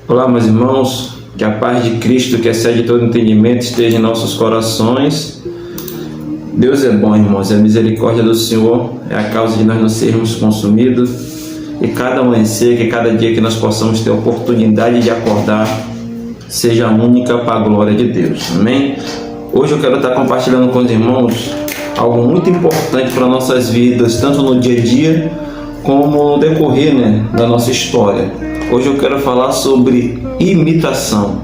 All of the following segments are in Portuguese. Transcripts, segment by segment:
Olá, meus irmãos, que a paz de Cristo, que excede todo entendimento, esteja em nossos corações. Deus é bom, irmãos, e a misericórdia do Senhor é a causa de nós não sermos consumidos. E cada amanhecer, que cada dia que nós possamos ter a oportunidade de acordar, seja única para a glória de Deus. Amém? Hoje eu quero estar compartilhando com os irmãos algo muito importante para nossas vidas, tanto no dia a dia como no decorrer, da nossa história. Hoje eu quero falar sobre imitação.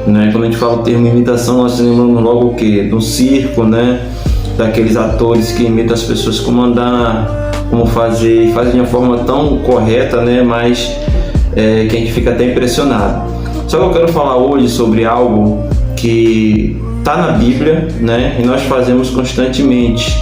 Quando a gente fala o termo imitação, nós lembramos logo o quê? Do circo, daqueles atores que imitam as pessoas como andar, como fazem de uma forma tão correta, mas que a gente fica até impressionado. Só que eu quero falar hoje sobre algo que está na Bíblia, e nós fazemos constantemente,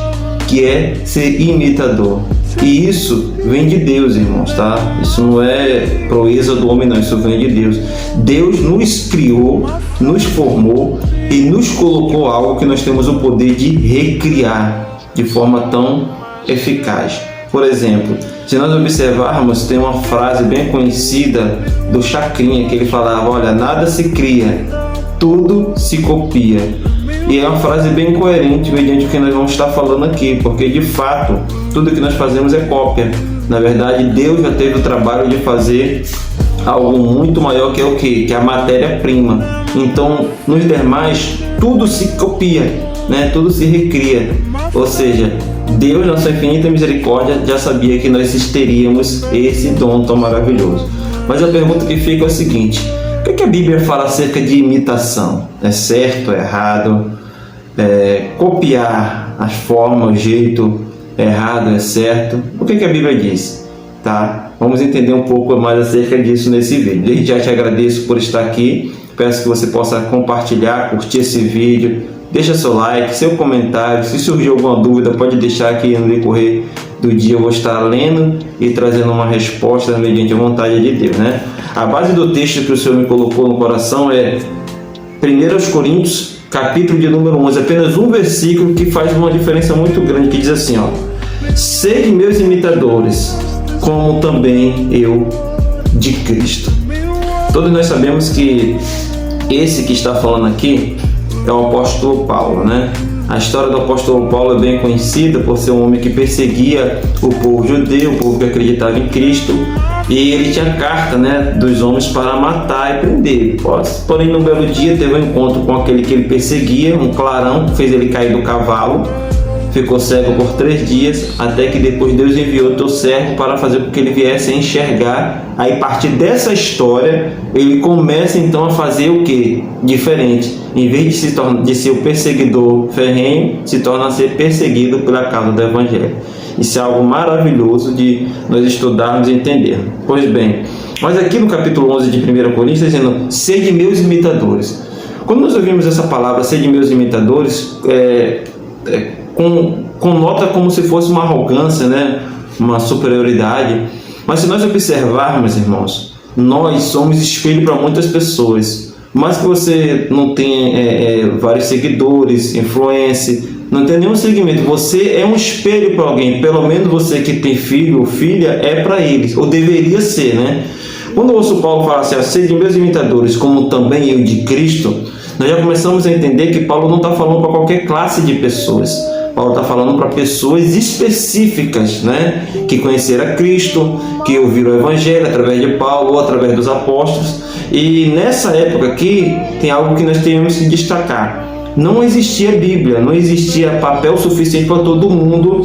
que é ser imitador. E isso vem de Deus, irmãos, tá? Isso não é proeza do homem, não. Isso vem de Deus. Deus nos criou, nos formou e nos colocou algo que nós temos o poder de recriar de forma tão eficaz. Por exemplo, se nós observarmos, tem uma frase bem conhecida do Chacrinha, que ele falava: olha, nada se cria, tudo se copia. E é uma frase bem coerente mediante o que nós vamos estar falando aqui, porque de fato tudo que nós fazemos é cópia. Na verdade, Deus já teve o trabalho de fazer algo muito maior, que é o quê? Que é a matéria-prima. Então, nos demais, tudo se copia, tudo se recria. Ou seja, Deus, na sua infinita misericórdia, já sabia que nós teríamos esse dom tão maravilhoso. Mas a pergunta que fica é o seguinte: o que a Bíblia fala acerca de imitação? É certo, é errado? Copiar as formas, o jeito, é errado, é certo? O que a Bíblia diz? Tá? Vamos entender um pouco mais acerca disso nesse vídeo. Desde já te agradeço por estar aqui. Peço que você possa compartilhar, curtir esse vídeo. Deixa seu like, seu comentário. Se surgir alguma dúvida, pode deixar aqui no decorrer do dia. Eu vou estar lendo e trazendo uma resposta mediante a vontade de Deus, A base do texto que o Senhor me colocou no coração é 1 Coríntios, capítulo de número 11, apenas um versículo que faz uma diferença muito grande, que diz assim, sede meus imitadores, como também eu de Cristo. Todos nós sabemos que esse que está falando aqui é o apóstolo Paulo, A história do apóstolo Paulo é bem conhecida por ser um homem que perseguia o povo judeu, o povo que acreditava em Cristo, e ele tinha carta, dos homens para matar e prender. Porém, num belo dia, teve um encontro com aquele que ele perseguia, um clarão, fez ele cair do cavalo, ficou cego por 3 dias, até que depois Deus enviou o teu servo para fazer com que ele viesse a enxergar. Aí, a partir dessa história, ele começa então a fazer o que? Diferente. Em vez de ser o perseguidor ferrenho, se torna a ser perseguido pela causa do Evangelho. Isso é algo maravilhoso de nós estudarmos e entendermos. Pois bem, mas aqui no capítulo 11 de 1 Coríntios está dizendo: sede meus imitadores. Quando nós ouvimos essa palavra, sede meus imitadores, conota como se fosse uma arrogância, uma superioridade. Mas se nós observarmos, irmãos, nós somos espelho para muitas pessoas. Mas que você não tenha vários seguidores, influência, não tem nenhum segmento, você é um espelho para alguém. Pelo menos você que tem filho ou filha é para eles, ou deveria ser, Quando eu ouço Paulo falar assim: sede meus imitadores, como também eu de Cristo, nós já começamos a entender que Paulo não está falando para qualquer classe de pessoas. Paulo está falando para pessoas específicas, que conheceram a Cristo, que ouviram o Evangelho através de Paulo ou através dos apóstolos. E nessa época aqui, tem algo que nós temos que destacar. Não existia Bíblia, não existia papel suficiente para todo mundo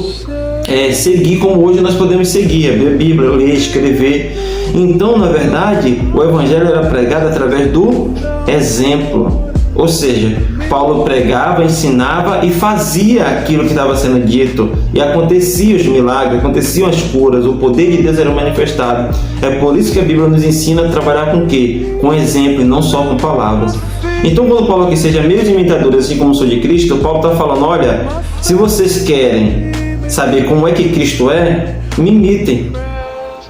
seguir como hoje nós podemos seguir, abrir a Bíblia, ler, escrever. Então, na verdade, o Evangelho era pregado através do exemplo. Ou seja, Paulo pregava, ensinava e fazia aquilo que estava sendo dito. E aconteciam os milagres, aconteciam as curas, o poder de Deus era manifestado. É por isso que a Bíblia nos ensina a trabalhar com o quê? Com exemplo e não só com palavras. Então, quando Paulo aqui seja meus imitadores, assim como sou de Cristo, Paulo está falando: olha, se vocês querem saber como é que Cristo é, me imitem,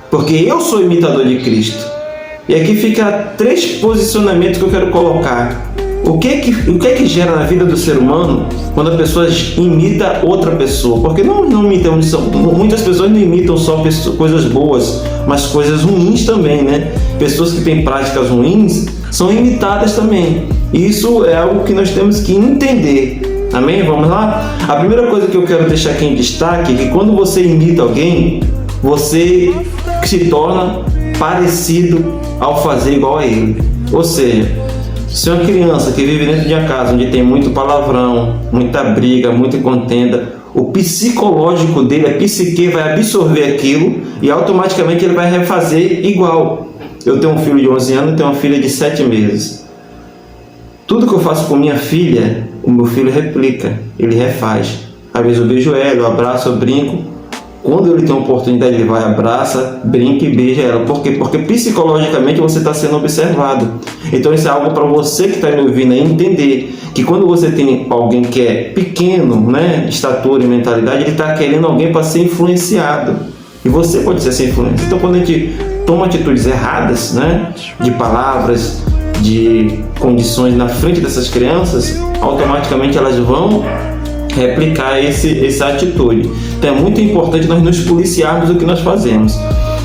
porque eu sou imitador de Cristo. E aqui fica 3 posicionamentos que eu quero colocar. O que é que gera na vida do ser humano quando a pessoa imita outra pessoa? Porque não imitamos, muitas pessoas não imitam só coisas boas, mas coisas ruins também, né? Pessoas que têm práticas ruins são imitadas também. Isso é algo que nós temos que entender. Amém? Vamos lá? A primeira coisa que eu quero deixar aqui em destaque é que quando você imita alguém, você se torna parecido ao fazer igual a ele. Ou seja, se uma criança que vive dentro de uma casa onde tem muito palavrão, muita briga, muita contenda, o psicológico dele, a psique vai absorver aquilo e automaticamente ele vai refazer igual. Eu tenho um filho de 11 anos e tenho uma filha de 7 meses. Tudo que eu faço com minha filha, o meu filho replica, ele refaz. Às vezes eu beijo ela, eu abraço, eu brinco. Quando ele tem uma oportunidade, ele vai, abraça, brinca e beija ela. Por quê? Porque psicologicamente você está sendo observado. Então isso é algo para você que está me ouvindo aí entender. Que quando você tem alguém que é pequeno, né, estatura e mentalidade, ele está querendo alguém para ser influenciado. E você pode ser essa influência. Então quando a gente toma atitudes erradas, né, de palavras, de condições na frente dessas crianças, automaticamente elas vão replicar essa atitude. Então é muito importante nós nos policiarmos do que nós fazemos.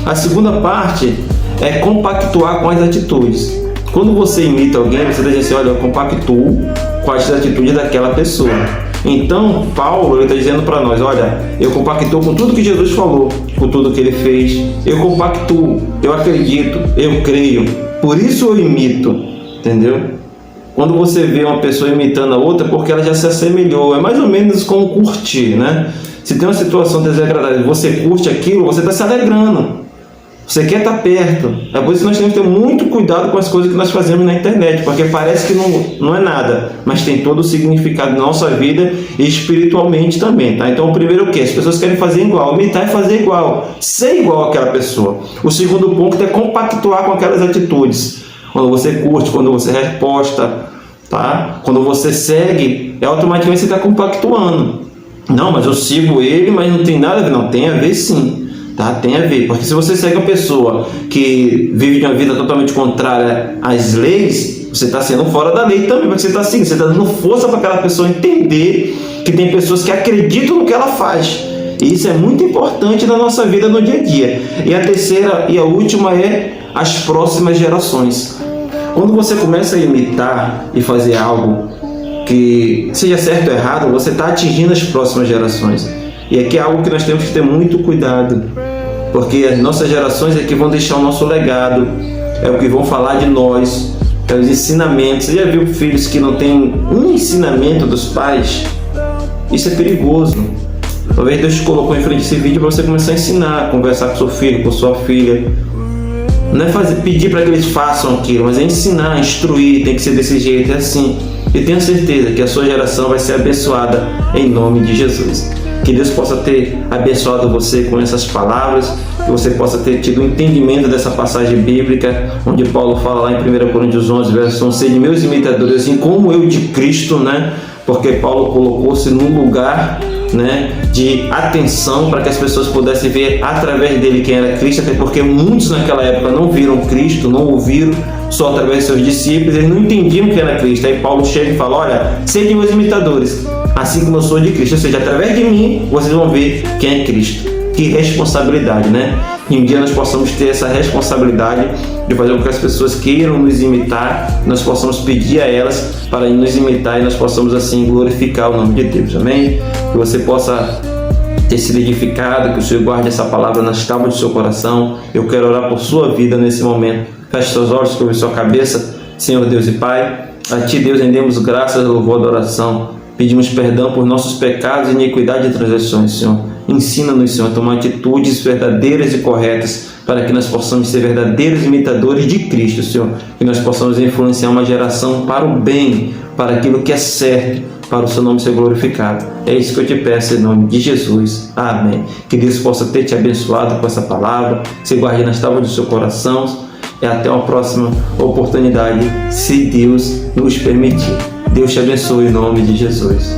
A segunda parte é compactuar com as atitudes. Quando você imita alguém, você está dizendo assim, olha, eu compactuo com as atitudes daquela pessoa. Então Paulo está dizendo para nós, olha, eu compactuo com tudo que Jesus falou, com tudo que ele fez, eu compactuo, eu acredito, eu creio, por isso eu imito, entendeu? Quando você vê uma pessoa imitando a outra, porque ela já se assemelhou. É mais ou menos como curtir, né? Se tem uma situação desagradável, você curte aquilo, você está se alegrando. Você quer estar perto. É por isso que nós temos que ter muito cuidado com as coisas que nós fazemos na internet, porque parece que não é nada, mas tem todo o significado na nossa vida e espiritualmente também, tá? Então, o primeiro o quê? As pessoas querem fazer igual, imitar e fazer igual, ser igual àquela pessoa. O segundo ponto é compactuar com aquelas atitudes. Quando você curte, quando você reposta, tá? Quando você segue, automaticamente você está compactuando. Não, mas eu sigo ele, mas não tem nada a ver. Não, tem a ver sim, tá? Tem a ver, porque se você segue uma pessoa que vive de uma vida totalmente contrária às leis, você está sendo fora da lei também, porque você está seguindo, você está dando força para aquela pessoa entender que tem pessoas que acreditam no que ela faz. E isso é muito importante na nossa vida no dia a dia. E a terceira e a última é as próximas gerações. Quando você começa a imitar e fazer algo que seja certo ou errado, você está atingindo as próximas gerações. E aqui é algo que nós temos que ter muito cuidado, porque as nossas gerações é que vão deixar o nosso legado, é o que vão falar de nós, é os ensinamentos. Você já viu filhos que não têm um ensinamento dos pais? Isso é perigoso. Talvez Deus te colocou em frente a esse vídeo para você começar a ensinar, conversar com seu filho, com sua filha. Não é pedir para que eles façam aquilo, mas é ensinar, instruir, tem que ser desse jeito, é assim. E tenho certeza que a sua geração vai ser abençoada em nome de Jesus. Que Deus possa ter abençoado você com essas palavras, que você possa ter tido um entendimento dessa passagem bíblica, onde Paulo fala lá em 1 Coríntios 11, verso 11, sede meus imitadores, assim como eu de Cristo, né? Porque Paulo colocou-se num lugar, né, de atenção para que as pessoas pudessem ver através dele quem era Cristo, até porque muitos naquela época não viram Cristo, não ouviram, só através de seus discípulos, eles não entendiam quem era Cristo. Aí Paulo chega e fala, olha, sede meus imitadores, assim como eu sou de Cristo, ou seja, através de mim vocês vão ver quem é Cristo. Que responsabilidade, né? E um dia nós possamos ter essa responsabilidade de fazer com que as pessoas queiram nos imitar, nós possamos pedir a elas para nos imitar e nós possamos assim glorificar o nome de Deus, amém? Que você possa ter sido edificado, que o Senhor guarde essa palavra nas tábuas do seu coração. Eu quero orar por sua vida nesse momento. Feche seus olhos, curve sua cabeça. Senhor Deus e Pai, a Ti, Deus, rendemos graças, louvor, adoração. Pedimos perdão por nossos pecados, iniquidade e transgressões, Senhor. Ensina-nos, Senhor, a tomar atitudes verdadeiras e corretas para que nós possamos ser verdadeiros imitadores de Cristo, Senhor. Que nós possamos influenciar uma geração para o bem, para aquilo que é certo, para o Seu nome ser glorificado. É isso que eu te peço em nome de Jesus. Amém. Que Deus possa ter te abençoado com essa palavra, se guarde nas tábuas do seu coração. E até uma próxima oportunidade, se Deus nos permitir. Deus te abençoe em nome de Jesus.